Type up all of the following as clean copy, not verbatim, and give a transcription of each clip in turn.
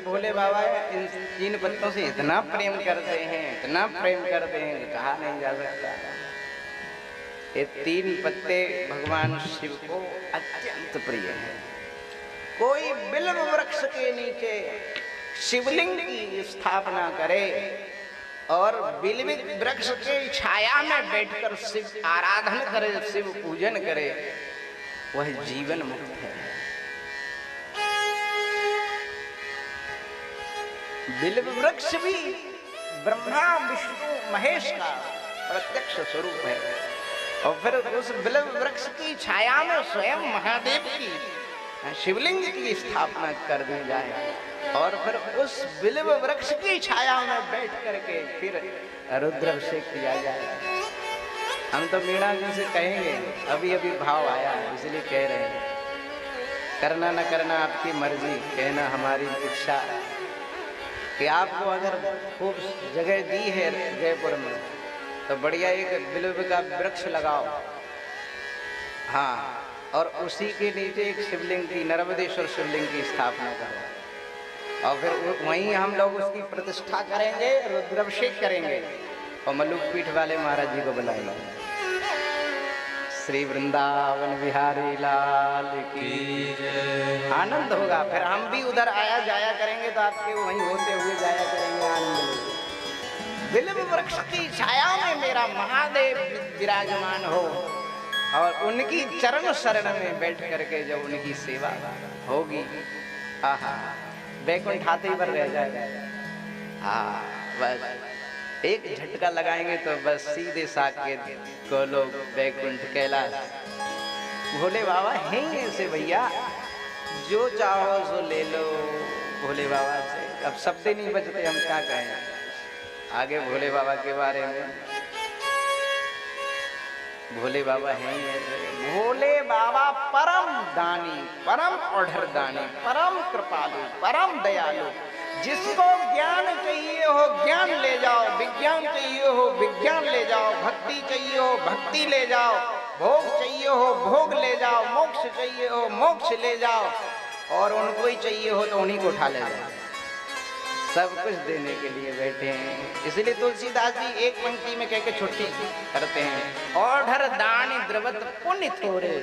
भोले बाबा इन 3 पत्तों से इतना प्रेम करते हैं, इतना प्रेम करते हैं कि कहा नहीं जा सकता। ये 3 पत्ते भगवान शिव को अत्यंत प्रिय हैं। कोई बिल्व वृक्ष के नीचे शिवलिंग की स्थापना करे और बिल्व वृक्ष के छाया में बैठकर शिव आराधन करे, शिव पूजन करे, वह जीवन मुक्त है। बिल्व वृक्ष भी ब्रह्मा विष्णु महेश का प्रत्यक्ष स्वरूप है। और फिर उस बिल्व वृक्ष की छाया में स्वयं महादेव की शिवलिंग की स्थापना कर दी जाए और फिर उस बिल्व वृक्ष की छाया में बैठ करके फिर रुद्राभिषेक किया जाए। हम तो मीणा जी से कहेंगे, अभी अभी भाव आया है इसलिए कह रहे हैं, करना न करना आपकी मर्जी, कहना हमारी इच्छा। कि आपको अगर खूब जगह दी है जयपुर में तो बढ़िया एक बिल्व का वृक्ष लगाओ, हाँ, और उसी के नीचे एक शिवलिंग की, नर्मदेश्वर शिवलिंग की स्थापना करो और फिर वहीं हम लोग उसकी प्रतिष्ठा करेंगे, रुद्राभिषेक करेंगे और मलुक पीठ वाले महाराज जी को बुलाएंगे। श्री वृंदावन बिहारी लाल की जय। आनंद होगा। फिर हम भी उधर आया जाया करेंगे तो आपके वहीं होते हुए जाया करेंगे, आनंद। बिल्व वृक्ष की छाया में मेरा महादेव विराजमान हो और उनकी चरण शरण में बैठ करके जब उनकी सेवा होगी, आहा, बैकुंठ हाथे पर रह जाएगा। हाँ, बस एक झटका लगाएंगे तो बस सीधे साकेत गोलोक बैकुंठ कैलाश। भोले बाबा हैं ऐसे भैया, जो चाहो सो ले लो भोले बाबा से। अब शब्द नहीं बचते, हम क्या कहें आगे भोले बाबा के बारे में। भोले बाबा हैं ऐसे। भोले बाबा परम दानी, परम ओढ़र दानी, परम कृपालु, परम दयालु। जिसको ज्ञान चाहिए हो ज्ञान ले जाओ, विज्ञान चाहिए हो विज्ञान ले जाओ, भक्ति चाहिए हो भक्ति ले जाओ, भोग चाहिए हो भोग ले जाओ, मोक्ष चाहिए हो मोक्ष ले जाओ, और उनको ही चाहिए हो तो उन्हीं को उठा ले जाओ। सब कुछ देने के लिए बैठे हैं। इसलिए तुलसीदास जी एक पंक्ति में कह के छुट्टी करते हैं, ओढ़र दानी द्रवत पुण्य थोरे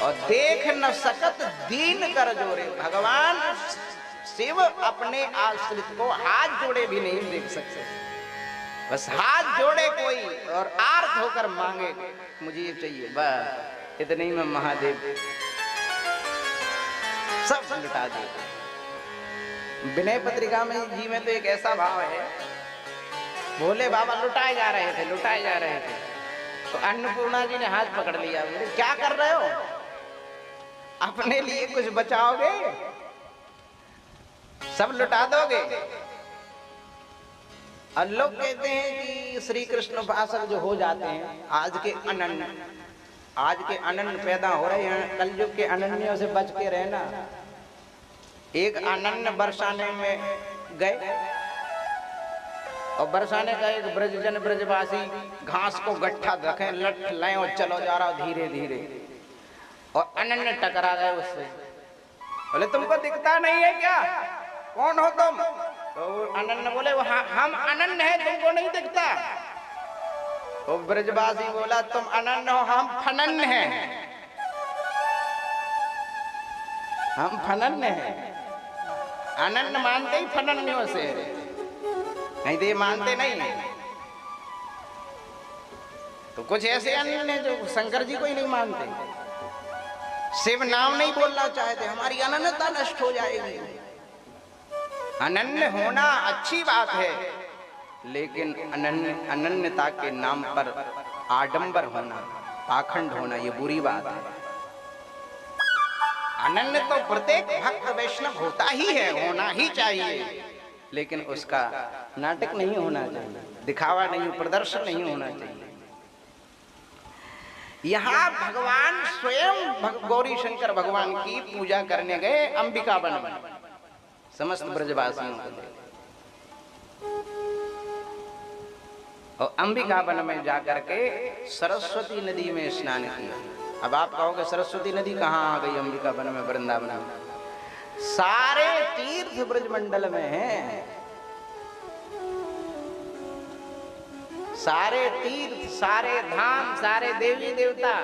और देख न सकत दीन कर जोरे। भगवान शिव अपने आश्रित को हाथ जोड़े भी नहीं देख सकते, बस हाथ जोड़े कोई और आर्त होकर मांगे मुझे ये चाहिए, बस इतने ही में महादेव सब लुटा दे। विनय पत्रिका में जी में तो एक ऐसा भाव है, भोले बाबा लुटाए जा रहे थे, लुटाए जा रहे थे, तो अन्नपूर्णा जी ने हाथ पकड़ लिया, बोले क्या कर रहे हो, अपने लिए कुछ बचाओगे, सब लुटा दोगे। और लोग कहते हैं कि श्री कृष्ण उपासक जो हो जाते हैं, आज के अनन्य पैदा हो रहे हैं, कलयुग के अनन्यों से बच के रहना। एक अनन्य बरसाने में गए और बरसाने का एक ब्रजजन ब्रजवासी घास को गट्ठा रखें लठ लाए और चलो जा रहा धीरे धीरे, और अनन्य टकरा गए उससे। बोले तुमको दिखता नहीं है क्या, कौन हो तुम? तो अनन्य बोले हम अनन्य हैं, तुमको नहीं दिखता। तो ब्रजवासी बोला तुम अनन्य हो, हम फनन्य हैं, हम फनन्य हैं। अनन्य मानते ही फनन्यों से, नहीं तो ये मानते नहीं। तो कुछ ऐसे अनन्य जो शंकर जी को ही नहीं मानते, शिव नाम नहीं बोलना चाहते, हमारी अनन्यता नष्ट हो जाएगी। अनन्य होना अच्छी बात है, लेकिन अनन्यता के नाम पर आडंबर होना, पाखंड होना, ये बुरी बात है। अनन्य तो प्रत्येक भक्त वैष्णव होता ही है, होना ही चाहिए, लेकिन उसका नाटक नहीं होना चाहिए, दिखावा नहीं, प्रदर्शन नहीं होना चाहिए। यहाँ भगवान स्वयं गौरी शंकर भगवान की पूजा करने गए अंबिका वन में, समस्त ब्रजवासियों को, और अंबिका वन में जाकर के सरस्वती नदी में स्नान किया। अब आप कहोगे सरस्वती नदी कहाँ आ गई अंबिका वन में, वृंदावन में? सारे तीर्थ ब्रजमंडल में हैं, सारे तीर्थ, सारे धाम, सारे देवी देवता।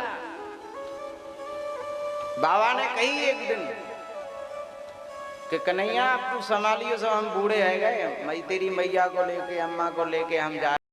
बाबा ने कही एक दिन कि कन्हैया अब तू संभालियो, सब हम बूढ़े है गए, मैं तेरी मैया को लेके, अम्मा को लेके हम जा